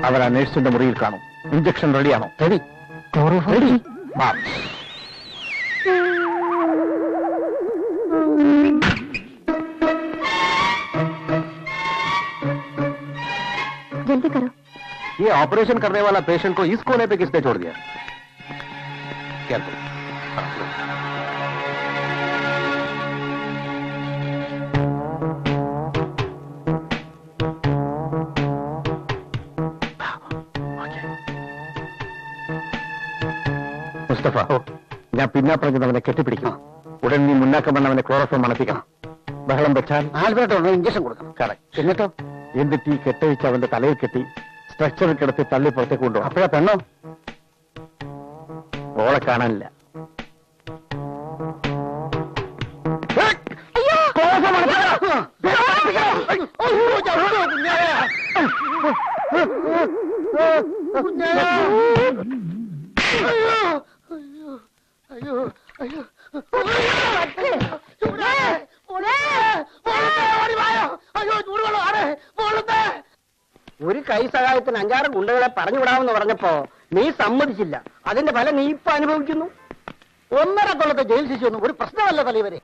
അവർ ആ നേഴ്സിന്റെ മുറിയിൽ കാണും. ഇഞ്ചക്ഷൻ റെഡിയാണോ? റെഡി. റെഡി. जल्दी करो। ये ऑपरेशन करने वाला पेशेंट को इस कोने पे किसने छोड़ दिया? केयरफुल। മുസ്തഫ, ഞാൻ പിന്നാ പറഞ്ഞവനെ കെട്ടിപ്പിടിക്കണം. ഉടൻ നീ മുന്നാക്കം വന്നവനെ ക്ലോറോഫോം മണപ്പിക്കണം. ബഹളം വെച്ചാൽ ആൽബർട്ടോ ഇഞ്ചക്ഷൻ കൊടുക്കണം. കറക്റ്റ്. എന്നിട്ടോ എന്നിട്ട് ഈ കെട്ടഴിച്ച് അവന്റെ തലയിൽ കെട്ടി സ്ട്രക്ചറിൽ കിടത്തി തള്ളി പുറത്തേക്ക് കൊണ്ടുപോകും. അപ്പോഴാ പെണ്ണോ ഓളെ കാണാനില്ല. ഒരു കൈ സഹായത്തിന് 5-6 ഗുണ്ടകളെ പറഞ്ഞുവിടാമെന്ന് പറഞ്ഞപ്പോ നീ സമ്മതിച്ചില്ല. അതിന്റെ ഫലം നീ ഇപ്പൊ അനുഭവിക്കുന്നു. 1.5 കൊല്ലത്തെ ജയിൽ ശിക്ഷയൊന്നും ഒരു പ്രശ്നമല്ല തലവരെ.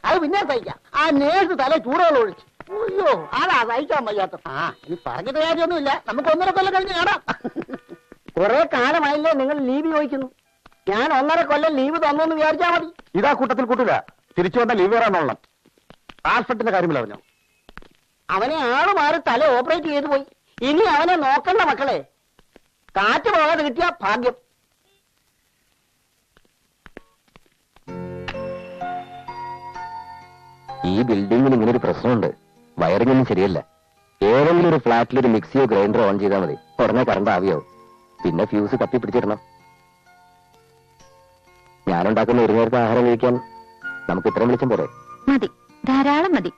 അത് പിന്നെ സഹിക്കാം. ആ നേഴ്സ് തല ചൂടുകൾ ഒഴിച്ചു. അയ്യോ, അതാ സഹിക്കാൻ വയ്യാത്ത. ഇനി പറഞ്ഞിട്ട് കാര്യമൊന്നുമില്ല. നമുക്ക് 1.5 കൊല്ലം കഴിഞ്ഞ് കാണാം. കുറെ കാലമായില്ലേ നിങ്ങൾ ലീവ് ചോദിക്കുന്നു. ഞാൻ 1.5 കൊല്ലം ലീവ് തന്നോന്ന് വിചാരിച്ചാ മതി. ഇതാ കൂട്ടത്തിൽ കൂട്ടില്ല. തിരിച്ചു വന്ന ലീവ് വരാനോളണം. ആൽഫട്ടിന്റെ കാര്യമില്ല പറഞ്ഞോ. അവനെ ആള് മാറി തല ഓപ്പറേറ്റ് ചെയ്തു പോയി. ഇനി അവനെ നോക്കണ്ട മക്കളെ. കാറ്റ് പോകാതെ കിട്ടിയ ഭാഗ്യം. ഈ ബിൽഡിങ്ങിന് ഇങ്ങനെ ഒരു പ്രശ്നമുണ്ട്. വയറിംഗ് ഒന്നും ശരിയല്ല. ഏതെങ്കിലും ഒരു ഫ്ലാറ്റിൽ ഒരു മിക്സിയോ ഗ്രൈൻഡറോ ഓൺ ചെയ്താൽ മതി. ഉടനെ കറണ്ട് ആവിയാവും. പിന്നെ ഫ്യൂസ് കത്തി പിടിച്ചിടണം. ഞാനുണ്ടാക്കുന്ന ഒരു നേരത്തെ ആഹാരം കഴിക്കാൻ നമുക്ക് ഇത്രയും വെളിച്ചം പോരെ? മതി, ധാരാളം മതി.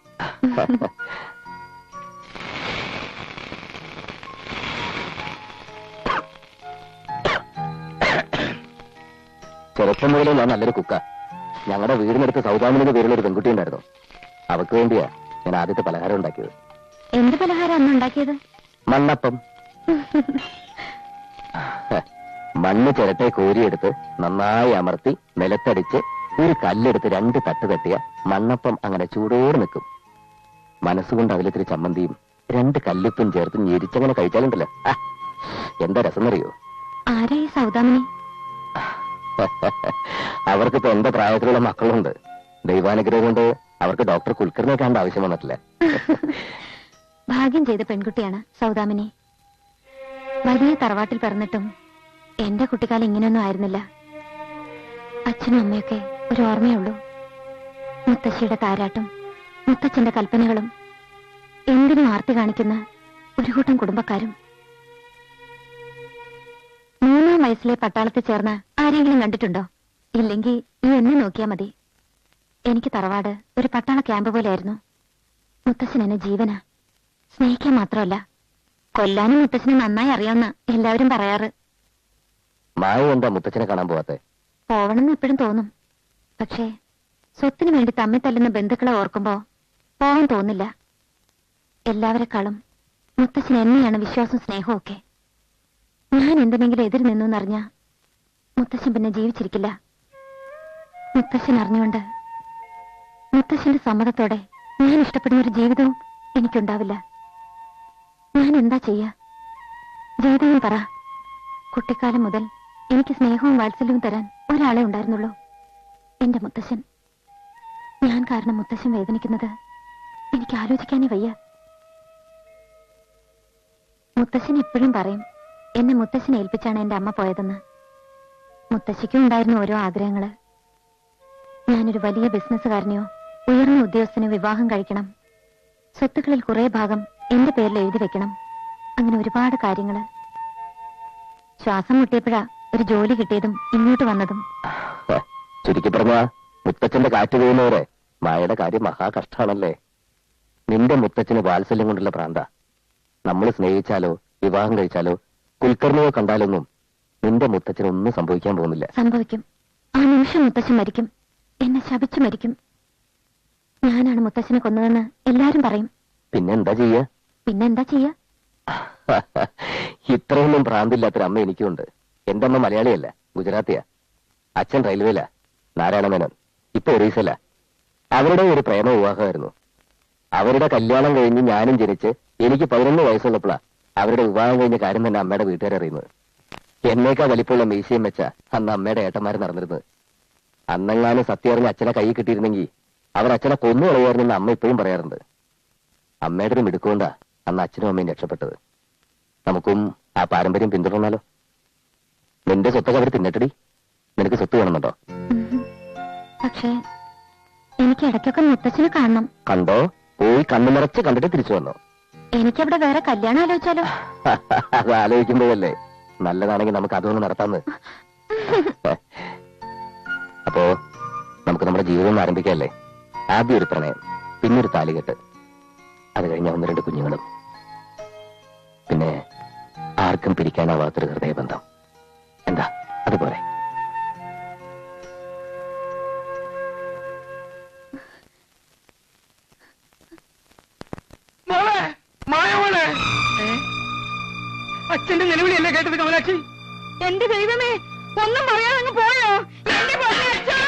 ചെറുപ്പം മുതലേ ഞാൻ നല്ലൊരു കുക്ക. ഞങ്ങളുടെ വീടിനടുത്ത് സൗദാമിന്റെ പേരുള്ള ഒരു പെൺകുട്ടി ഉണ്ടായിരുന്നു. അവക്ക് വേണ്ടിയാ ഞാൻ ആദ്യത്തെ പലഹാരം ഉണ്ടാക്കിയത്. എന്ത് പലഹാരം അന്ന് ഉണ്ടാക്കിയത്? മണ്ണപ്പം. മണ്ണ് ചിരട്ടെ കോരിയെടുത്ത് നന്നായി അമർത്തി നിലത്തടിച്ച് ഒരു കല്ലെടുത്ത് 2 തട്ട് തട്ടിയ മണ്ണപ്പം അങ്ങനെ ചൂടോടെ നിൽക്കും. മനസ്സുകൊണ്ട് അതിലിത്തിരി ചമ്മന്തിയും 2 കല്ലുപ്പും ചേർത്ത് ഞെരിച്ചങ്ങനെ കഴിച്ചാലുണ്ടല്ലോ, എന്താ രസം അറിയോ? ആരാ ഈ സൗദാമിനി? അവർക്കിപ്പോ എന്റെ പ്രായത്തിലുള്ള മക്കളുണ്ട്. ദൈവാനുഗ്രഹം കൊണ്ട് അവർക്ക് ഡോക്ടർ കുൽക്കറിനെ കാണേണ്ട ആവശ്യം വന്നിട്ടില്ല. ഭാഗ്യം ചെയ്ത പെൺകുട്ടിയാണ് സൗദാമിനി. വലിയ തറവാട്ടിൽ പിറന്നിട്ടും എന്റെ കുട്ടിക്കാലം ഇങ്ങനെയൊന്നും ആയിരുന്നില്ല. അച്ഛനും അമ്മയൊക്കെ ഒരു ഓർമ്മയുള്ളൂ. മുത്തശ്ശിയുടെ താരാട്ടും മുത്തച്ഛന്റെ കൽപ്പനകളും എന്തിനും ആർത്തി കാണിക്കുന്ന ഒരു കൂട്ടം കുടുംബക്കാരും. 3-ാം വയസ്സിലെ പട്ടാളത്തിൽ ചേർന്ന ആരെങ്കിലും കണ്ടിട്ടുണ്ടോ? ഇല്ലെങ്കിൽ ഈ എന്നെ നോക്കിയാ മതി. എനിക്ക് തറവാട് ഒരു പട്ടാള ക്യാമ്പ് പോലെയായിരുന്നു. മുത്തച്ഛൻ എന്നെ ജീവനാ. സ്നേഹിക്കാൻ മാത്രമല്ല, കൊല്ലാനും മുത്തച്ഛനെ നന്നായി അറിയാമെന്ന് എല്ലാവരും പറയാറ്. മായ എന്താ മുത്തച്ഛനെ കാണാൻ പോവാത്തെ? പോവണമെന്ന് എപ്പോഴും തോന്നും. പക്ഷേ സ്വത്തിനു വേണ്ടി തമ്മിൽ തല്ലുന്ന ബന്ധുക്കളെ ഓർക്കുമ്പോ പോവാൻ തോന്നില്ല. എല്ലാവരെക്കാളും മുത്തച്ഛൻ എന്നെയാണ് വിശ്വാസം, സ്നേഹവും ഒക്കെ. ഞാൻ എന്തിനെങ്കിലും എതിര് നിന്നു എന്നറിഞ്ഞ മുത്തശ്ശൻ പിന്നെ ജീവിച്ചിരിക്കില്ല. മുത്തശ്ശൻ അറിഞ്ഞുകൊണ്ട് മുത്തശ്ശന്റെ സമ്മതത്തോടെ ഞാൻ ഇഷ്ടപ്പെടുന്ന ഒരു ജീവിതവും എനിക്കുണ്ടാവില്ല. ഞാൻ എന്താ ചെയ്യാ? ജീവിതവും പറ. കുട്ടിക്കാലം മുതൽ എനിക്ക് സ്നേഹവും വാത്സല്യവും തരാൻ ഒരാളെ ഉണ്ടായിരുന്നുള്ളൂ, എന്റെ മുത്തശ്ശൻ. ഞാൻ കാരണം മുത്തശ്ശൻ വേദനിക്കുന്നത് എനിക്ക് ആലോചിക്കാനേ വയ്യ. മുത്തശ്ശൻ എപ്പോഴും പറയും എന്നെ മുത്തശ്ശനെ ഏൽപ്പിച്ചാണ് എന്റെ അമ്മ പോയതെന്ന്. മുത്തശ്ശിക്കും ഉണ്ടായിരുന്നു ഓരോ ആഗ്രഹങ്ങള്. ഞാനൊരു വലിയ ബിസിനസ്സുകാരനെയോ ഉയർന്ന ഉദ്യോഗസ്ഥനോ വിവാഹം കഴിക്കണം, സ്വത്തുക്കളിൽ കുറെ ഭാഗം എന്റെ പേരിൽ എഴുതി വെക്കണം, അങ്ങനെ ഒരുപാട് കാര്യങ്ങള്. ശ്വാസം മുട്ടിയപ്പോഴാ ഒരു ജോലി കിട്ടിയതും ഇങ്ങോട്ട് വന്നതും. ചുരുക്കി പറഞ്ഞ മുത്തച്ഛന്റെ കാറ്റ് വീഴുന്നവരെ മായയുടെ കാര്യം മഹാകഷ്ടാണല്ലേ. നിന്റെ മുത്തച്ഛന് വാത്സല്യം കൊണ്ടുള്ള പ്രാന്ത. നമ്മൾ സ്നേഹിച്ചാലോ വിവാഹം കഴിച്ചാലോ കുൽക്കർണിയോ കണ്ടാലൊന്നും നിന്റെ മുത്തച്ഛനൊന്നും സംഭവിക്കാൻ പോകുന്നില്ല. സംഭവിക്കും. ആ നിമിഷം മുത്തച്ഛൻ മരിക്കും. എന്നെ ശപിച്ചു മരിക്കും. ഞാനാണ് മുത്തച്ഛനെ കൊന്നതെന്ന് എല്ലാരും പറയും. പിന്നെന്താ ചെയ്യാ? ഇത്രയൊന്നും ഭ്രാന്തില്ലാത്തൊരു അമ്മ എനിക്കുണ്ട്. എന്റെ അമ്മ മലയാളിയല്ല, ഗുജറാത്തിയാ. അച്ഛൻ റെയിൽവേയിലാ, നാരായണ മേനോൻ. ഇപ്പൊ ഒറീസല. അവരുടെ ഒരു പ്രേമ വിവാഹമായിരുന്നു. അവരുടെ കല്യാണം കഴിഞ്ഞ് ഞാനും ജനിച്ച് എനിക്ക് 11 വയസ്സുള്ളപ്പോഴാ അവരുടെ വിവാഹം കഴിഞ്ഞ കാര്യം തന്നെ അമ്മയുടെ വീട്ടുകാരറിയുന്നത്. എന്നേക്കാ വലിപ്പമുള്ള മീശയും വെച്ച അന്ന് അമ്മയുടെ ഏട്ടന്മാര് നടന്നിരുന്നത്. അന്നെങ്ങാനും സത്യം അറിഞ്ഞ് അച്ഛനെ കൈ കിട്ടിയിരുന്നെങ്കിൽ അവരച്ഛനെ കൊന്നു കളയായിരുന്നെന്ന് അമ്മ ഇപ്പോഴും പറയാറുണ്ട്. അമ്മയുടെ ഒരു മിടുക്കൊണ്ടാ അന്ന് അച്ഛനും അമ്മയും രക്ഷപ്പെട്ടത്. നമുക്കും ആ പാരമ്പര്യം പിന്തുടർന്നാലോ? നിന്റെ സ്വത്തൊക്കെ അവർ തിന്നട്ടടി. നിനക്ക് സ്വത്ത് വേണമെന്നുണ്ടോ? പക്ഷേ എനിക്ക് ഇടയ്ക്കൊക്കെ മുത്തച്ഛനെ കാണണം. കണ്ടോ? പോയി കണ്ണു നിറച്ച് കണ്ടിട്ട് തിരിച്ചു വന്നോ? എനിക്കവിടെ വേറെ കല്യാണം ആലോചിച്ചാലോ? അത് ആലോചിക്കുമ്പോഴല്ലേ നല്ലതാണെങ്കിൽ നമുക്ക് അതൊന്ന് നടത്താന്ന്. അപ്പോ നമുക്ക് നമ്മുടെ ജീവിതം ആരംഭിക്കാല്ലേ? ആദ്യം ഒരു പ്രണയം, പിന്നൊരു താലികെട്ട്, അത് കഴിഞ്ഞ 1-2 കുഞ്ഞുങ്ങളും, പിന്നെ ആർക്കും പിരിക്കാനാവാത്തൊരു ഹൃദയബന്ധം. എന്താ അതുപോലെ? അച്ഛന്റെ നിലവിളിയല്ലേ കേട്ടത് കമലാക്ഷി? എന്റെ ദൈവമേ, ഒന്നും പറയാതെ അങ്ങ് പോയോ? എന്റെ പൊന്നച്ഛാ!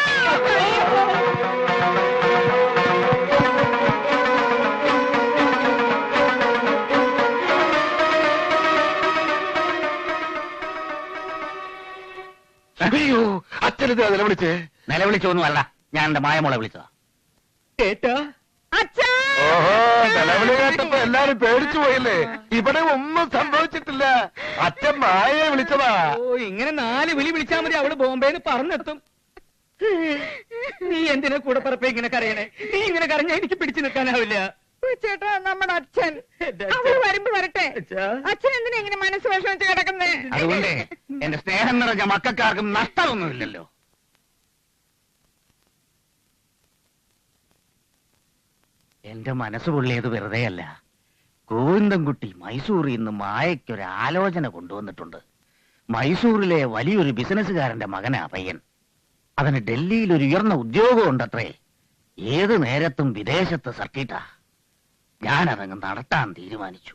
അയ്യോ, അച്ഛനിത് നിലവിളിച്ചൊന്നും അല്ല, ഞാൻ എന്റെ മായമോളെ വിളിച്ചതാ. കേട്ടാ? അച്ഛാ! ഓഹോ, നിലവിളി കേട്ടപ്പോ എല്ലാരും പേടിച്ചു പോയില്ലേ? ഇവിടെ ഒന്നും സംഭവിച്ചിട്ടില്ല. അച്ഛൻ മായയെ വിളിച്ചതാ. ഓ, ഇങ്ങനെ 4 വിളി വിളിച്ചാ മതി, അവള് ബോംബെന്ന് പറഞ്ഞെത്തും. നീ എന്തിനാ കൂടെ പറപ്പ ഇങ്ങനെ കരയണേ? നീ ഇങ്ങനെ കരഞ്ഞാ എനിക്ക് പിടിച്ചു നിൽക്കാനാവില്ല. ചേട്ടാ, നമ്മുടെ അച്ഛൻ അവള് വരുമ്പോ വരട്ടെ. അച്ഛൻ എന്തിനാ ഇങ്ങനെ മനസ്സ് വിഷമിച്ച് കിടക്കുന്നേ? അതുകൊണ്ട് എന്റെ സ്നേഹം നിറഞ്ഞ മക്കൾക്കാർക്കും നഷ്ടമൊന്നുമില്ലല്ലോ. എന്റെ മനസ്സ് പൊള്ളിയത് വെറുതെയല്ല. ഗോവിന്ദൻകുട്ടി മൈസൂരിൽ നിന്ന് മായയ്ക്കൊരു ആലോചന കൊണ്ടുവന്നിട്ടുണ്ട്. മൈസൂരിലെ വലിയൊരു ബിസിനസ്സുകാരന്റെ മകനാ പയ്യൻ. അവന് ഡൽഹിയിൽ ഒരു ഉയർന്ന ഉദ്യോഗം ഉണ്ടത്രേ. ഏത് നേരത്തും വിദേശത്ത് സർക്കിട്ടാ. ഞാനതങ്ങ് നടത്താൻ തീരുമാനിച്ചു.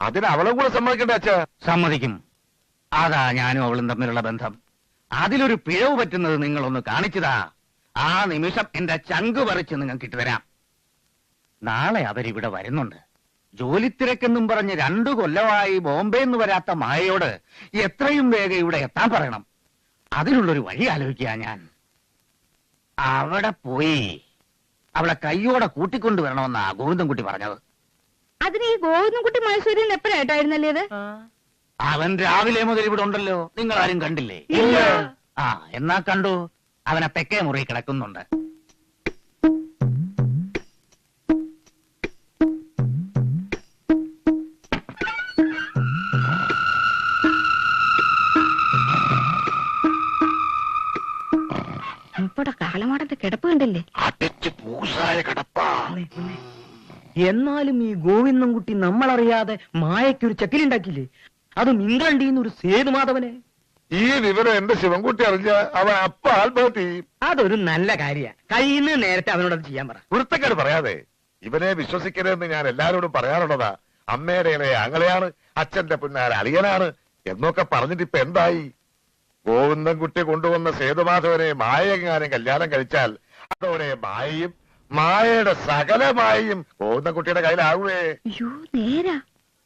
അതിന് അവളെ കൂടെ സമ്മതിക്കണ്ടേ അച്ഛാ? സമ്മതിക്കും. അതാ ഞാനും അവളും തമ്മിലുള്ള ബന്ധം. അതിലൊരു പിഴവ് പറ്റുന്നത് നിങ്ങളൊന്ന് കാണിച്ചതാ. ആ നിമിഷം എന്റെ ചങ്ക് പറിച്ച് നിങ്ങൾക്ക് ഇട്ടുതരാം. നാളെ അവരിവിടെ വരുന്നുണ്ട്. ജോലിത്തിരക്കെന്നും പറഞ്ഞ് 2 കൊല്ലമായി ബോംബെന്ന് വരാത്ത മായയോട് എത്രയും വേഗം ഇവിടെ എത്താൻ പറയണം. അതിനുള്ളൊരു വഴി ആലോചിക്കുക ഞാൻ. അവിടെ പോയി അവളെ കയ്യോടെ കൂട്ടിക്കൊണ്ടുവരണമെന്നാ ഗോവിന്ദൻകുട്ടി പറഞ്ഞത്. അതിന് ഈ ഗോവിന്ദൻകുട്ടി മൈസൂരിൽ നിന്ന് എപ്പോഴായിട്ടായിരുന്നല്ലേ അത്? അവൻ രാവിലെ മുതൽ ഇവിടെ ഉണ്ടല്ലോ. നിങ്ങളാരും കണ്ടില്ലേ? ആ, എന്നാ കണ്ടു. അവനെ തെക്കേ മുറി കിടക്കുന്നുണ്ട്. ഇവിടെ കാലമാടത്തെ കിടപ്പ് കണ്ടില്ലേ? അടച്ച് പൂസായ കിടപ്പാ. എന്നാലും ഈ ഗോവിന്ദൻകുട്ടി നമ്മളറിയാതെ മായയ്ക്കൊരു ചക്കിലുണ്ടാക്കില്ലേ? അതും ഇംഗ്ലണ്ടിൽ നിന്ന് ഒരു സേതുമാധവനെ. ഈ വിവരം എന്റെ ശിവൻകുട്ടി അറിഞ്ഞ അവൻ അപ്പ ആത്മഹത്യ ചെയ്യും. അതൊരു നല്ല കാര്യ. കയ്യിൽ നിന്ന് നേരത്തെ അവനോട് അത് ചെയ്യാൻ പറ. വൃത്തക്കേട് പറയാതെ. ഇവനെ വിശ്വസിക്കരുതെന്ന് ഞാൻ എല്ലാരോടും പറയാറുള്ളതാ. അമ്മയുടെ ഇളയ ആങ്ങളെയാണ്, അച്ഛന്റെ പിന്നാലെ അളിയനാണ് എന്നൊക്കെ പറഞ്ഞിട്ട് ഇപ്പൊ എന്തായി? ഗോവിന്ദൻകുട്ടി കൊണ്ടുവന്ന സേതുമാധവനെ മായെങ്ങാനും കല്യാണം കഴിച്ചാൽ അതോടെ മായയും മായയുടെ സകലമായും ഗോവിന്ദൻകുട്ടിയുടെ കയ്യിലാവേ. അയ്യോ, നേരാ.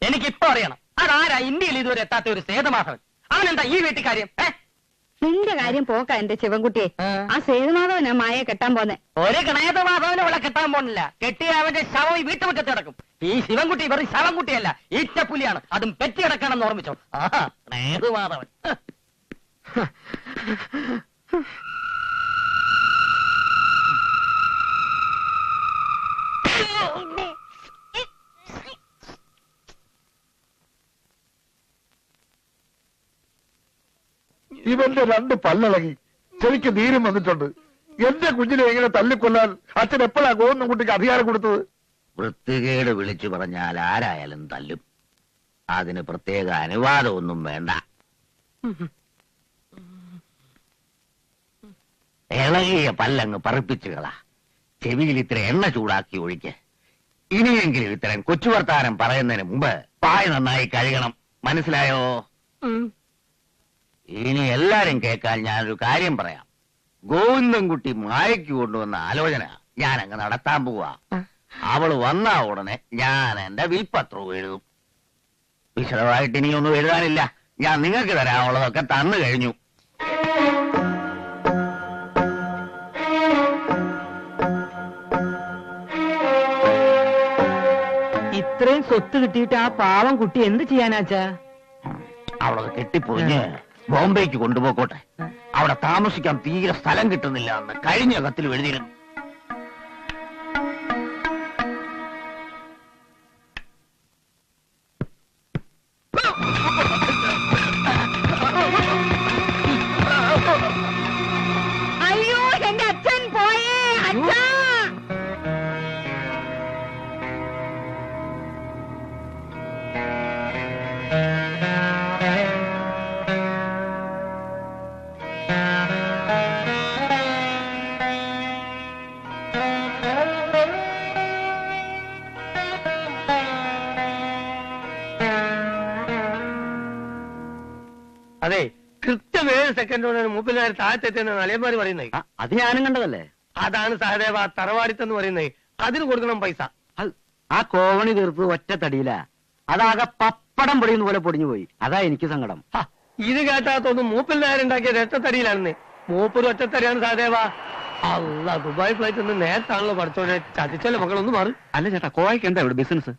എനിക്കിപ്പോ അറിയണം, അതാരാ ഇന്ത്യയിൽ ഇതുവരെ എത്താത്ത ഒരു സേതുമാധവൻ? അവനെന്താ ഈ വീട്ടിക്കാര്യം? നിന്റെ കാര്യം പോക്ക എന്റെ ശിവൻകുട്ടിയെ. ആ സേതുമാധവനാ മായയെ കെട്ടാൻ പോന്നെ. ഒരു ഗണേതമാധവനെ അവളെ കെട്ടാൻ പോണില്ല. കെട്ടിയ അവന്റെ ശവം ഈ വീട്ടുമുറ്റത്ത് കിടക്കും. ഈ ശിവൻകുട്ടി വെറും ശവൻകുട്ടിയല്ല, ഈറ്റപ്പുലിയാണ്. അതും പെറ്റി കിടക്കണം ഓർമ്മിച്ചോ. ആഹാ, ഗണേതമാധവൻ. ഇവന്റെ 2 പല്ലിളകി, ചെവിക്ക് നീരും വന്നിട്ടുണ്ട്. എന്റെ കുഞ്ഞിനെ എങ്ങനെ തല്ലിക്കൊല്ലാൻ അച്ഛൻ എപ്പോഴാ ഗോവിന്ദൻകുട്ടിക്ക് അധികാരം കൊടുത്തത്? വൃത്തികേട് വിളിച്ചു പറഞ്ഞാൽ ആരായാലും തല്ലും. അതിന് പ്രത്യേക അനുവാദമൊന്നും വേണ്ട. ഇളകിയ പല്ലങ്ങ് പറപ്പിച്ചുകളാ. ചെവിയിൽ ഇത്ര എണ്ണ ചൂടാക്കി ഒഴിക്ക്. ഇനിയെങ്കിലും ഇത്തരം കൊച്ചു വർത്താനം പറയുന്നതിന് മുമ്പ് പായ നന്നായി കഴുകണം. മനസ്സിലായോ? ഇനി എല്ലാരും കേൾക്കാൻ ഞാനൊരു കാര്യം പറയാം. ഗോവിന്ദൻകുട്ടി മായയ്ക്ക് കൊണ്ടുവന്ന ആലോചന ഞാൻ അങ്ങ് നടത്താൻ പോവാ. അവള് വന്ന ഉടനെ ഞാൻ എന്റെ വിൽപത്രവും എഴുതും. വിശദമായിട്ട് ഇനിയൊന്നും എഴുതാനില്ല. ഞാൻ നിങ്ങൾക്ക് തരാനുള്ളതൊക്കെ തന്നു കഴിഞ്ഞു. ഇത്രയും സ്വത്ത് കിട്ടിയിട്ട് ആ പാവം കുട്ടി എന്ത് ചെയ്യാനാച്ചാ? അവളത് കെട്ടിപ്പൊഞ്ഞ് ബോംബെക്ക് കൊണ്ടുപോക്കോട്ടെ. അവിടെ താമസിക്കാൻ തീരെ സ്ഥലം കിട്ടുന്നില്ല എന്ന് കഴിഞ്ഞ കത്തിൽ എഴുതിയിരുന്നു. അയ്യോ എന്റെ അച്ഛൻ പോയേ. അച്ഛാ അതെ, കൃത്യം 7 സെക്കൻഡ് കൊണ്ട് 30,000 താഴത്തെത്തിയെന്ന് അലയന്മാര് പറയുന്നേ. അത് ഞാനും കണ്ടതല്ലേ. അതാണ് സഹദേവ തറവാടിത്തെന്ന് പറയുന്നേ. അതിന് കൊടുക്കണം പൈസ. ആ കോവണി തീർത്ത് ഒറ്റ തടിയില. അതാകെ പപ്പടം പൊടിയുന്ന പോലെ പൊടിഞ്ഞു പോയി. അതാ എനിക്ക് സങ്കടം. ഇത് കേട്ടാത്തൊന്നും 30,000 ഉണ്ടാക്കിയത് ഒറ്റത്തടിയിലാണെന്നേ. മൂപ്പര് ഒറ്റത്തടിയാണ് സഹദേവ. അല്ല, ദുബായ് ഫ്ലൈറ്റ് ഒന്ന് നേരത്താണല്ലോ പഠിച്ചോനെ. ചതിച്ചല്ലേ മക്കളൊന്നും മാറി. അല്ല ചേട്ടാ, കോവയ്ക്ക് എന്താ ഇവിടെ ബിസിനസ്?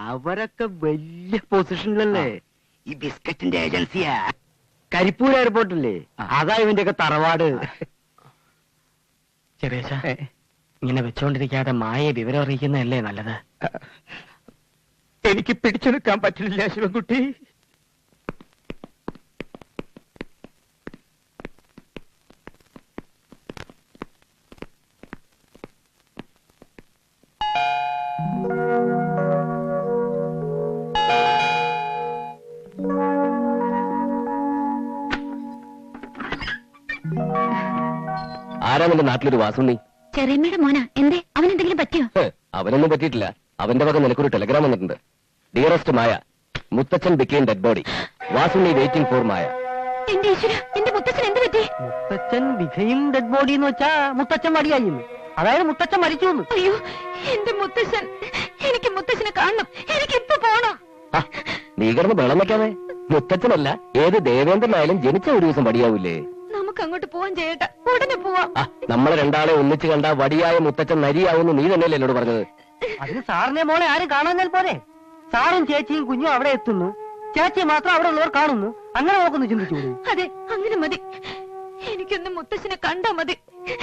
അവരൊക്കെ വലിയ പൊസിഷനിലല്ലേ. ഈ ബിസ്ക്കറ്റിന്റെ ഏജൻസിയാ. കരിപ്പൂർ എയർപോർട്ടില്ലേ, അതാ ഇവന്റെയൊക്കെ തറവാട്. ചെറിയ ഇങ്ങനെ വെച്ചോണ്ടിരിക്കാതെ മായയെ വിവരം അറിയിക്കുന്നതല്ലേ നല്ലത്. എനിക്ക് പിടിച്ചെടുക്കാൻ പറ്റില്ല ശിവൻകുട്ടി. ആരാ നിന്റെ നാട്ടിലൊരു വാസുണ്ണി? ചെറിയമ്മയുടെ മോനാ. എന്തേ, അവനെന്തെങ്കിലും പറ്റിയോ? അവനൊന്നും പറ്റിയിട്ടില്ല. അവന്റെ വക നിനക്കൊരു ടെലഗ്രാം വന്നിട്ടുണ്ട്. ഡിയറസ്റ്റ് മായ, മുത്തച്ഛൻ became dead body. Vasunni waiting for Maya. എന്റെ ഈശ്വര, എന്റെ മുത്തച്ഛൻ എന്ത് പറ്റി? മുത്തച്ഛൻ ബിക്കെയിം ഡെഡ് ബോഡി എന്ന് വെച്ചാ മുത്തച്ഛൻ മടിയായി. അതായത് മുത്തച്ഛൻ മരിച്ചു. അയ്യോ, എന്റെ മുത്തച്ഛൻ. എനിക്ക് മുത്തച്ഛനെ കാണണം. എനിക്ക് ഇപ്പൊ പോണം. നീ കിടന്ന് വെള്ളം വെക്കാമേ. മുത്തച്ഛനല്ല, ഏത് ദേവേന്ദ്രനായാലും ജനിച്ച ഒരു ദിവസം വടിയാവൂലേ. നമുക്ക് അങ്ങോട്ട് പോവാൻ ചെയ്യട്ടെ. ഉടനെ പോവാം. നമ്മളെ രണ്ടാളെ ഒന്നിച്ച് കണ്ട വടിയായ മുത്തച്ഛൻ നരിയാവുന്നു നീ തന്നെയല്ലേ എന്നോട് പറഞ്ഞത്? അതിന് സാറിനെ മോളെ ആരും കാണാൻ പോലെ. സാറും ചേച്ചിയും കുഞ്ഞും അവിടെ എത്തുന്നു, ചേച്ചി മാത്രം അവിടെ ഉള്ളവർ കാണുന്നു. അങ്ങനെ നോക്കുന്നു ചിന്തിച്ചു. അതെ, അങ്ങനെ മതി. എനിക്കൊന്ന് മുത്തച്ഛനെ കണ്ടാ മതി.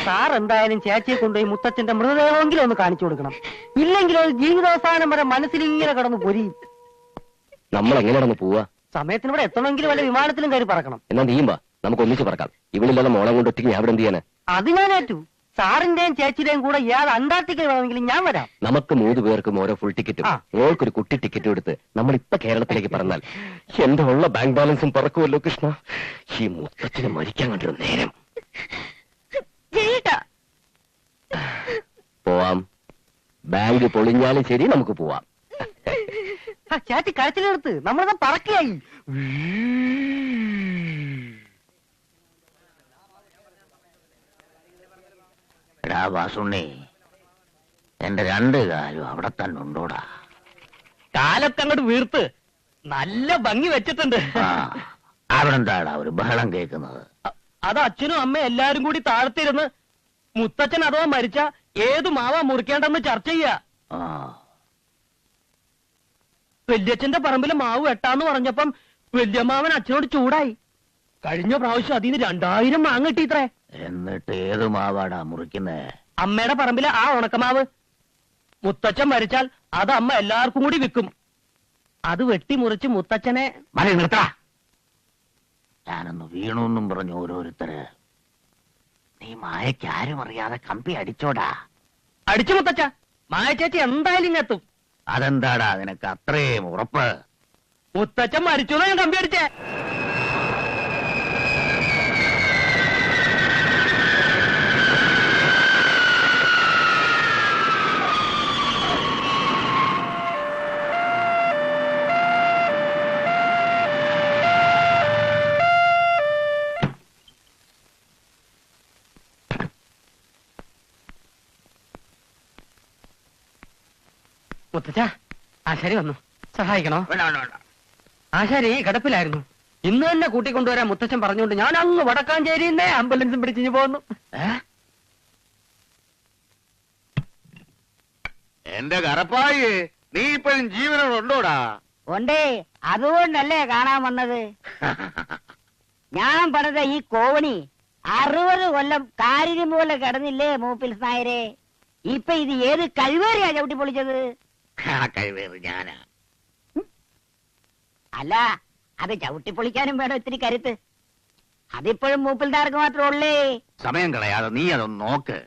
സാർ എന്തായാലും ചേച്ചിയെ കൊണ്ടുപോയി മുത്തച്ഛന്റെ മൃതദേഹമെങ്കിലും ഒന്ന് കാണിച്ചു കൊടുക്കണം. ഇല്ലെങ്കിൽ ഒരു ജീവിതാവസാനം വരെ മനസ്സിൽ ഇങ്ങനെ കടന്നു പൊരിയും. നമ്മൾ എങ്ങനെ നടന്ന് പോവാ? സമയത്തിന് ഇവിടെ എത്തണമെങ്കിൽ വല്ല വിമാനത്തിലും കയറി പറക്കണം. എന്നാ നീയും വാ, നമുക്ക് ഒന്നിച്ച് പറക്കാം. ഇവളില്ലാതെ മോളെ കൊണ്ട് ഒറ്റയ്ക്ക് ഞാൻ ഇവിടെ എന്ത് ചെയ്യാന്? അത് ഞാൻ ഏറ്റു. സാറിന്റെയും ചേച്ചിയുടെയും കൂടെ ഏത് അന്റാർട്ടിക്ക വേണമെങ്കിലും ഞാൻ വരാം. നമുക്ക് 3 പേർക്കും ഓരോ ഫുൾ ടിക്കറ്റും മോൾക്കൊരു കുട്ടി ടിക്കറ്റും എടുത്ത് നമ്മൾ ഇപ്പൊ കേരളത്തിലേക്ക് പറഞ്ഞാൽ എന്റെ ഉള്ള ബാങ്ക് ബാലൻസും പറക്കുമല്ലോ കൃഷ്ണ. ഈ മുത്തച്ഛനെ മരിക്കാൻ കണ്ടൊരു നേരം. പോവാം. ബാങ്ക് പൊളിഞ്ഞാലും ശരി, നമുക്ക് പോവാം. ചേച്ചി കരച്ചിലെടുത്ത് നമ്മളത് പറക്കിയായി. എടാ വാസുണ്ണി, എന്റെ 2 കാലും അവിടെ തന്നെ ഉണ്ടോടാ? കാലൊക്കെ അങ്ങോട്ട് വീർത്ത് നല്ല ഭംഗി വെച്ചിട്ടുണ്ട്. അവിടെ എന്താടാ ഒരു ബഹളം കേൾക്കുന്നത്? അത് അച്ഛനും അമ്മയും എല്ലാരും കൂടി താഴ്ത്തിരുന്ന് മുത്തച്ഛൻ അഥവാ മരിച്ച ഏത് മാവാ മുറിക്കേണ്ടെന്ന് ചർച്ച ചെയ്യാ. വല്യച്ഛന്റെ പറമ്പില് മാവ് വെട്ടാന്ന് പറഞ്ഞപ്പം വല്യമ്മാവൻ അച്ഛനോട് ചൂടായി. കഴിഞ്ഞ പ്രാവശ്യം അതിന് 2000 മാങ്ങ കിട്ടിയിത്രേ. എന്നിട്ട് ഏത് മാവാടാ മുറിക്കുന്നേ? അമ്മയുടെ പറമ്പിലെ ആ ഉണക്കമാവ്. മുത്തച്ഛൻ മരിച്ചാൽ അത് അമ്മ എല്ലാവർക്കും കൂടി വിൽക്കും. അത് വെട്ടി മുറിച്ച് മുത്തച്ഛനെ. മതി, നിർത്താ. ഞാനൊന്ന് വീണുന്നും പറഞ്ഞു ഓരോരുത്തര്. നീ മായയ്ക്ക് ആരും അറിയാതെ കമ്പി അടിച്ചോടാ. അടിച്ചു മുത്തച്ഛ. മായ ചേച്ചി എന്തായാലും ഇങ്ങെത്തും. അതെന്താടാ നിനക്ക് അത്രയും ഉറപ്പ്? മുത്തച്ഛൻ മരിച്ചു ഞാൻ കമ്പി അടിച്ചേ. മുത്തച്ഛ, ആശാരി വന്നു, സഹായിക്കണോ? വേണ്ട വേണ്ട വേണ്ട. ആശാരി കിടപ്പിലായിരുന്നു. ഇന്ന് തന്നെ കൂട്ടിക്കൊണ്ടുവരാൻ മുത്തച്ഛൻ പറഞ്ഞുകൊണ്ട് ഞാൻ അങ്ങ് വടക്കാഞ്ചേരിന്നേ ആംബുലൻസും പിടിച്ചിഞ്ഞു പോന്നു. എന്റെ കറപ്പായി, നീ ഇപ്പോഴും ജീവനോടുണ്ടോടാ? ഉണ്ടേ, അതുകൊണ്ടല്ലേ കാണാൻ വന്നത്. ഞാൻ പണിത ഈ കോവണി 60 കൊല്ലം കാരിന് പോലെ കിടന്നില്ലേ മൂപ്പിൽ നായരെ. ഇപ്പൊ ഇത് ഏത് കഴിവേറിയാ ചവിട്ടി പൊളിച്ചത്? കഴിവേറി ഞാനാ. അല്ല, അത് ചവിട്ടി പൊളിക്കാനും വേണം ഇത്തിരി കരുത്ത്. അതിപ്പോഴും മൂപ്പിൽദാർക്ക് മാത്രമേ ഉള്ളേ. സമയം കളയാതെ നീ അതൊന്ന് നോക്ക്.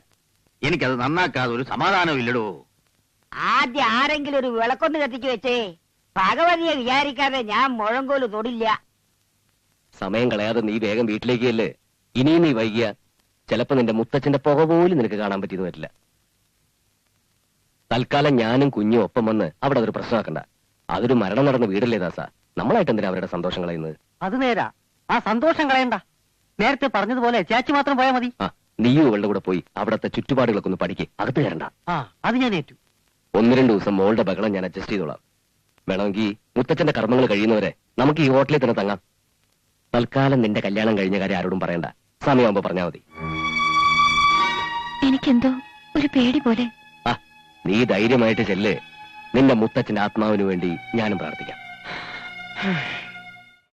എനിക്കത് നന്നാക്കാതെ ഒരു സമാധാനവും ഇല്ലടോ. ആദ്യം ആരെങ്കിലും ഒരു വിളക്കൊന്ന് കത്തിച്ചു വെച്ചേ. ഭഗവതിയെ വിചാരിക്കാതെ ഞാൻ മുഴങ്കോല് തൊടില്ല. സമയം കളയാതെ നീ വേഗം വീട്ടിലേക്കല്ലേ. ഇനിയും നീ വൈകിയ ചിലപ്പോ നിന്റെ മുത്തച്ഛന്റെ പുക പോലും നിനക്ക് കാണാൻ പറ്റിയെന്ന് വരില്ല. തൽക്കാലം ഞാനും കുഞ്ഞും ഒപ്പം വന്ന് അവിടെ അതൊരു പ്രശ്നമാക്കണ്ട. അതൊരു മരണം നടന്ന വീടല്ലേ ദാസ. നമ്മളായിട്ട് എന്തിനാ അവരുടെ സന്തോഷം കളയുന്നത്? അത് നേരാ, ആ സന്തോഷം കളയണ്ട. നേരത്തെ പറഞ്ഞതുപോലെ ചേച്ചി മാത്രം പോയാൽ മതി. ആ, നീയും ഇവളുടെ കൂടെ പോയി അവിടത്തെ ചുറ്റുപാടുകളൊക്കെ ഒന്ന് പഠിക്ക്. അകത്ത് കയറണ്ട. ആ, അത് ഞാൻ ഏറ്റു. 1-2 ദിവസം മോളുടെ ബഹളം ഞാൻ അഡ്ജസ്റ്റ് ചെയ്തോളാം. വേണമെങ്കിൽ മുത്തച്ഛന്റെ കർമ്മങ്ങൾ കഴിയുന്നവരെ നമുക്ക് ഈ ഹോട്ടലിൽ തന്നെ തങ്ങാം. തൽക്കാലം നിന്റെ കല്യാണം കഴിഞ്ഞ കാര്യം ആരോടും പറയണ്ട. സമയമാകുമ്പോ പറഞ്ഞാൽ മതി. എനിക്കെന്തോ ഒരു പേടി പോലെ. ആ, നീ ധൈര്യമായിട്ട് ചെല്ല്. നിന്റെ മുത്തച്ഛന്റെ ആത്മാവിന് വേണ്ടി ഞാനും പ്രാർത്ഥിക്കാം.